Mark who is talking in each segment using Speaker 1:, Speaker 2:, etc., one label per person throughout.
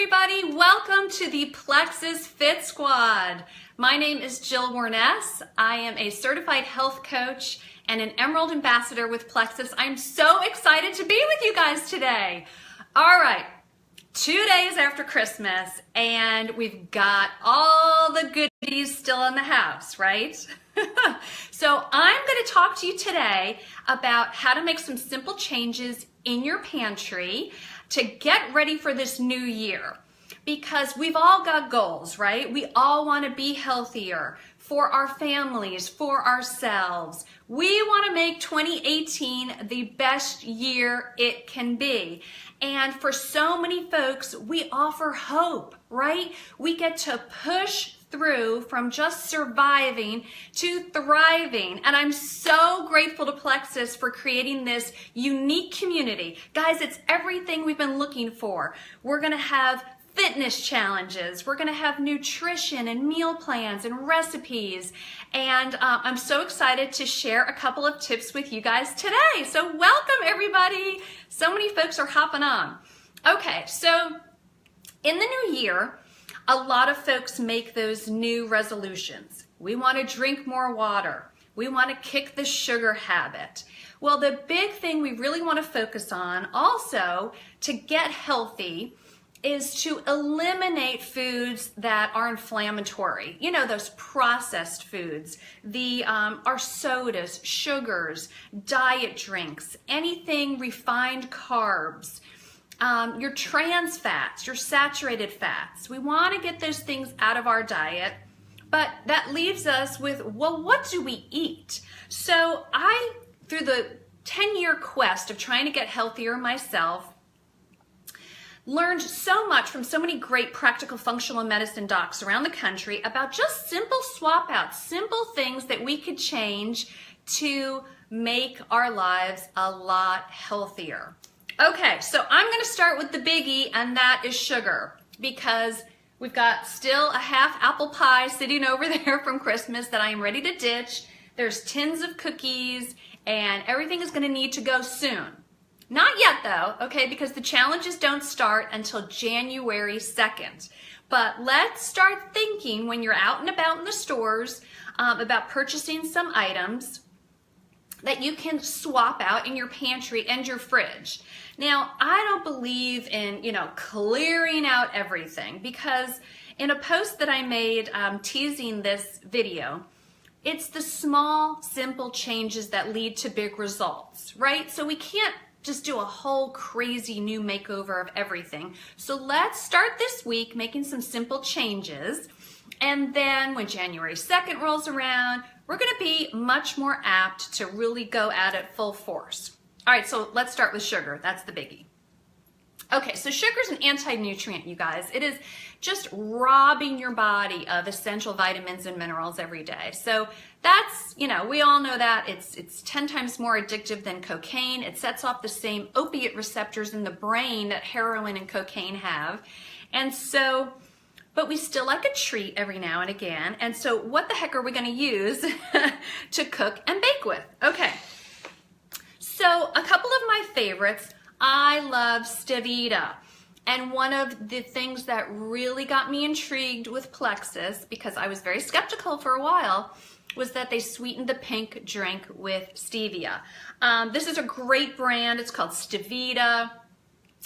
Speaker 1: everybody. Welcome to the Plexus Fit Squad. My name is Jill Warness. I am a certified health coach and an Emerald Ambassador with Plexus. I'm so excited to be with you guys today. All right, 2 days after Christmas, and we've got all the goodies still in the house, right? So I'm going to talk to you today about how to make some simple changes in your pantry to get ready for this new year, because we've all got goals, right? We all want to be healthier for our families, for ourselves. We want to make 2018 the best year it can be. And for so many folks, we offer hope, right? We get to push through from just surviving to thriving. And I'm so grateful to Plexus for creating this unique community. Guys, it's everything we've been looking for. We're gonna have fitness challenges. We're gonna have nutrition and meal plans and recipes. And I'm so excited to share a couple of tips with you guys today. So welcome everybody. So many folks are hopping on. Okay, so in the new year, a lot of folks make those new resolutions. We want to drink more water. We want to kick the sugar habit. Well, the big thing we really want to focus on also to get healthy is to eliminate foods that are inflammatory. You know, those processed foods, our sodas, sugars, diet drinks, anything refined carbs, your trans fats, your saturated fats. We want to get those things out of our diet, but that leaves us with, well, what do we eat? So through the 10-year quest of trying to get healthier myself, learned so much from so many great practical functional medicine docs around the country about just simple swap outs, simple things that we could change to make our lives a lot healthier. Okay, so I'm going to start with the biggie, and that is sugar, because we've got still a half apple pie sitting over there from Christmas that I am ready to ditch. There's tins of cookies, and everything is going to need to go soon. Not yet though, okay, because the challenges don't start until January 2nd. But let's start thinking when you're out and about in the stores about purchasing some items that you can swap out in your pantry and your fridge. Now, I don't believe in, clearing out everything, because in a post that I made teasing this video, it's the small, simple changes that lead to big results, right? So we can't just do a whole crazy new makeover of everything. So let's start this week making some simple changes. And then when January 2nd rolls around, we're going to be much more apt to really go at it full force. All right, so let's start with sugar. That's the biggie. Okay, so sugar is an anti-nutrient, you guys. It is just robbing your body of essential vitamins and minerals every day. So that's, we all know that. It's 10 times more addictive than cocaine. It sets off the same opiate receptors in the brain that heroin and cocaine have. And so, but we still like a treat every now and again. And so what the heck are we going to use to cook and bake with? Okay, so a couple of my favorites. I love Stevia. And one of the things that really got me intrigued with Plexus, because I was very skeptical for a while, was that they sweetened the pink drink with stevia. This is a great brand. It's called Stevia.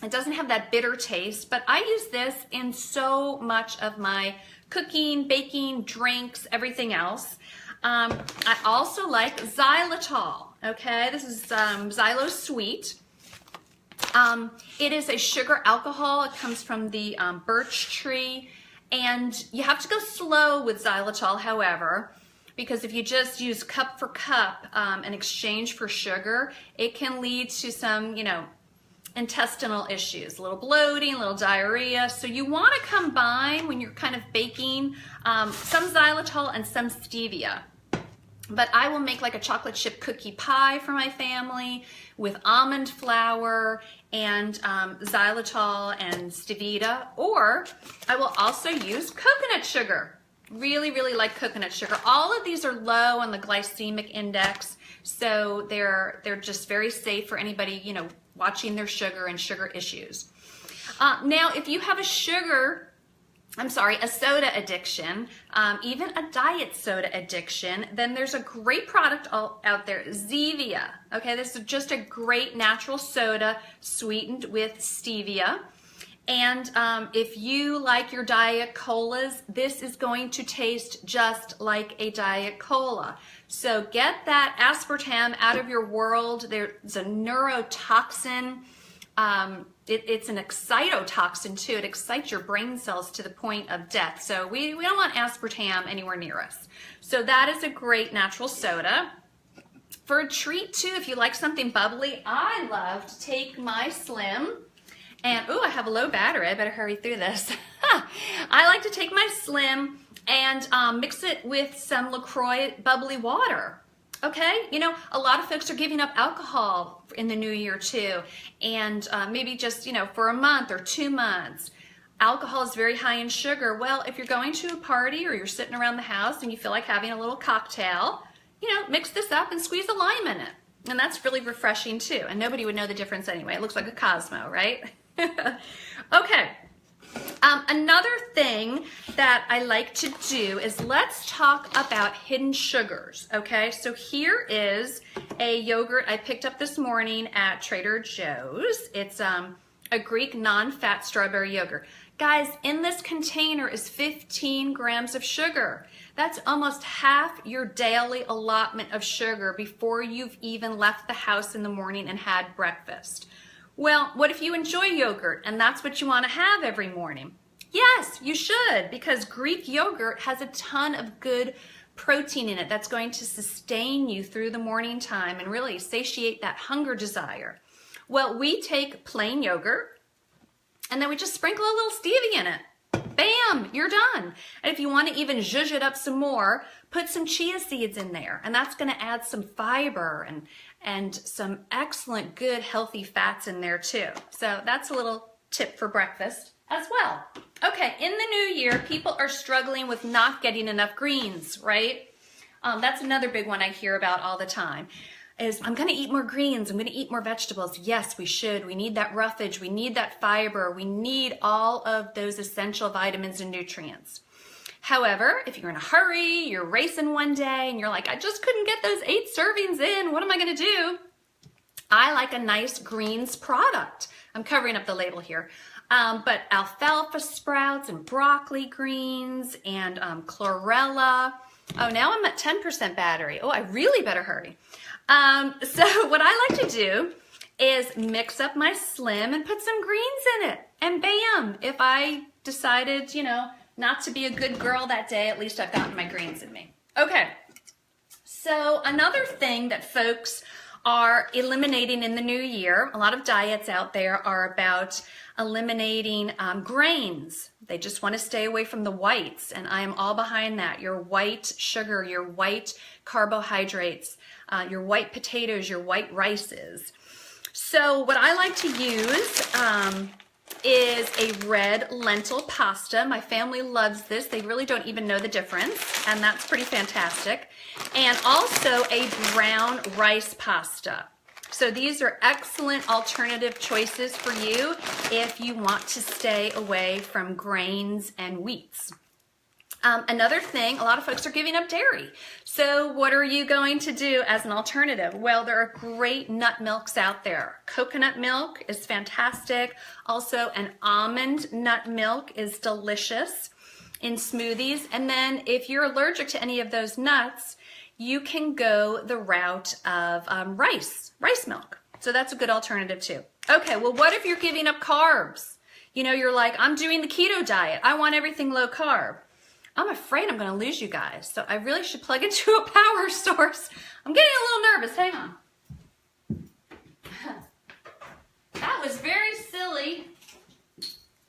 Speaker 1: It doesn't have that bitter taste, but I use this in so much of my cooking, baking, drinks, everything else. I also like xylitol, okay? This is Xylo Sweet. It is a sugar alcohol. It comes from the birch tree, and you have to go slow with xylitol, however, because if you just use cup for cup in exchange for sugar, it can lead to some, intestinal issues, a little bloating, a little diarrhea. So you want to combine, when you're kind of baking, some xylitol and some stevia. But I will make like a chocolate chip cookie pie for my family with almond flour and xylitol and stevia, or I will also use coconut sugar. Really, really like coconut sugar. All of these are low on the glycemic index, so they're just very safe for anybody, watching their sugar and sugar issues. Now, if you have a soda addiction, even a diet soda addiction, then there's a great product out there, Zevia. Okay, this is just a great natural soda sweetened with stevia. And if you like your diet colas, this is going to taste just like a diet cola. So get that aspartame out of your world. There's a neurotoxin. It's an excitotoxin too. It excites your brain cells to the point of death. So we don't want aspartame anywhere near us. So that is a great natural soda. For a treat too, if you like something bubbly, I love to take my Slim. And, I have a low battery. I better hurry through this. I like to take my Slim and mix it with some LaCroix bubbly water. Okay? You know, a lot of folks are giving up alcohol in the new year too. And maybe just, for a month or 2 months. Alcohol is very high in sugar. Well, if you're going to a party or you're sitting around the house and you feel like having a little cocktail, mix this up and squeeze a lime in it. And that's really refreshing too. And nobody would know the difference anyway. It looks like a Cosmo, right? Okay. Another thing that I like to do is let's talk about hidden sugars. Okay, so here is a yogurt I picked up this morning at Trader Joe's. It's a Greek non-fat strawberry yogurt. Guys, in this container is 15 grams of sugar. That's almost half your daily allotment of sugar before you've even left the house in the morning and had breakfast. Well, what if you enjoy yogurt and that's what you want to have every morning? Yes, you should, because Greek yogurt has a ton of good protein in it that's going to sustain you through the morning time and really satiate that hunger desire. Well, we take plain yogurt and then we just sprinkle a little stevia in it. Bam, you're done. And if you want to even zhuzh it up some more, put some chia seeds in there, and that's going to add some fiber and some excellent, good, healthy fats in there too. So that's a little tip for breakfast as well. Okay, in the new year, people are struggling with not getting enough greens, right? That's another big one I hear about all the time. Is I'm going to eat more greens, I'm going to eat more vegetables. Yes, we should. We need that roughage, we need that fiber, we need all of those essential vitamins and nutrients. However, if you're in a hurry, you're racing one day and you're like, I just couldn't get those 8 servings in, what am I going to do? I like a nice greens product. I'm covering up the label here. But alfalfa sprouts and broccoli greens and chlorella. Oh, now I'm at 10% battery. Oh, I really better hurry. So what I like to do is mix up my Slim and put some greens in it. And bam, if I decided, not to be a good girl that day, at least I've gotten my greens in me. Okay, so another thing that folks are eliminating in the new year, a lot of diets out there are about eliminating grains. They just want to stay away from the whites, and I am all behind that. Your white sugar, your white carbohydrates, your white potatoes, your white rices. So what I like to use is a red lentil pasta. My family loves this. They really don't even know the difference, and that's pretty fantastic. And also a brown rice pasta. So these are excellent alternative choices for you if you want to stay away from grains and wheats. Another thing, a lot of folks are giving up dairy. So what are you going to do as an alternative? Well, there are great nut milks out there. Coconut milk is fantastic. Also, an almond nut milk is delicious in smoothies. And then if you're allergic to any of those nuts, you can go the route of rice milk. So that's a good alternative too. Okay, well, what if you're giving up carbs? You're like, I'm doing the keto diet. I want everything low carb. I'm afraid I'm going to lose you guys, so I really should plug into a power source. I'm getting a little nervous. Hang on. That was very silly.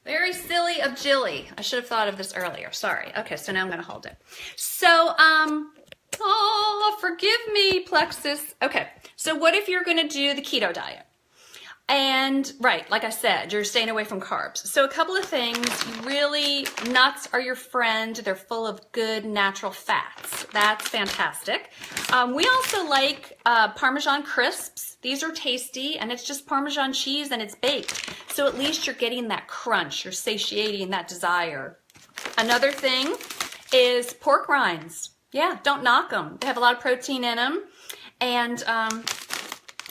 Speaker 1: Very silly of Jilly. I should have thought of this earlier. Sorry. Okay, so now I'm going to hold it. So, oh, forgive me, Plexus. Okay, so what if you're going to do the keto diet? And right, like I said, you're staying away from carbs. So a couple of things, really, nuts are your friend. They're full of good natural fats. That's fantastic. We also like Parmesan crisps. These are tasty, and it's just Parmesan cheese and it's baked. So at least you're getting that crunch. You're satiating that desire. Another thing is pork rinds. Yeah, don't knock them. They have a lot of protein in them, and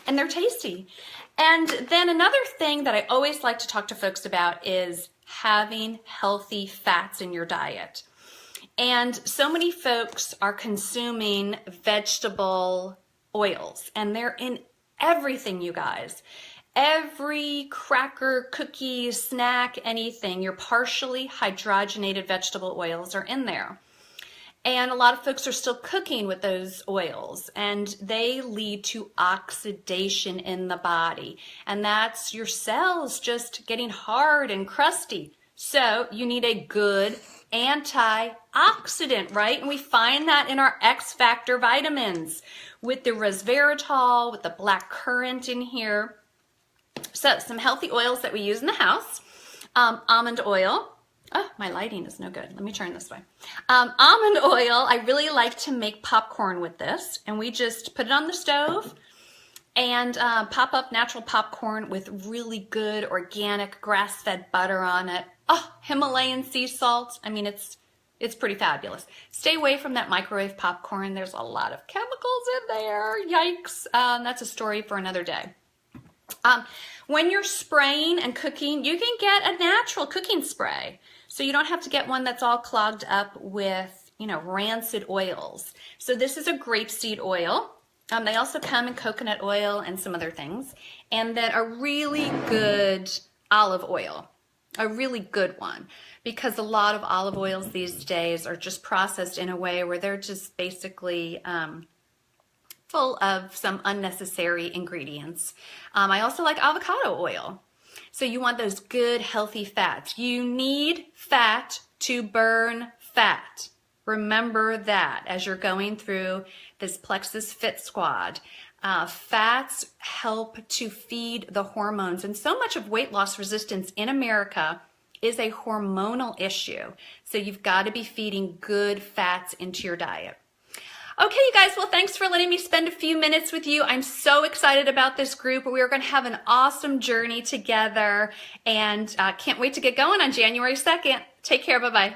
Speaker 1: they're tasty. And then another thing that I always like to talk to folks about is having healthy fats in your diet. And so many folks are consuming vegetable oils, and they're in everything, you guys. Every cracker, cookie, snack, anything, your partially hydrogenated vegetable oils are in there. And a lot of folks are still cooking with those oils, and they lead to oxidation in the body. And that's your cells just getting hard and crusty. So you need a good antioxidant, right? And we find that in our X Factor vitamins with the resveratrol, with the black currant in here. So some healthy oils that we use in the house. Almond oil. Oh, my lighting is no good. Let me turn this way. Almond oil, I really like to make popcorn with this. And we just put it on the stove and pop up natural popcorn with really good organic grass-fed butter on it. Oh, Himalayan sea salt. I mean, it's pretty fabulous. Stay away from that microwave popcorn. There's a lot of chemicals in there. Yikes. That's a story for another day. When you're spraying and cooking, you can get a natural cooking spray. So you don't have to get one that's all clogged up with, rancid oils. So this is a grapeseed oil. They also come in coconut oil and some other things. And then a really good olive oil, a really good one, because a lot of olive oils these days are just processed in a way where they're just basically full of some unnecessary ingredients. I also like avocado oil. So you want those good, healthy fats. You need fat to burn fat. Remember that as you're going through this Plexus Fit Squad. Fats help to feed the hormones. And so much of weight loss resistance in America is a hormonal issue. So you've got to be feeding good fats into your diet. Okay, you guys, well, thanks for letting me spend a few minutes with you. I'm so excited about this group. We are going to have an awesome journey together, and can't wait to get going on January 2nd. Take care. Bye-bye.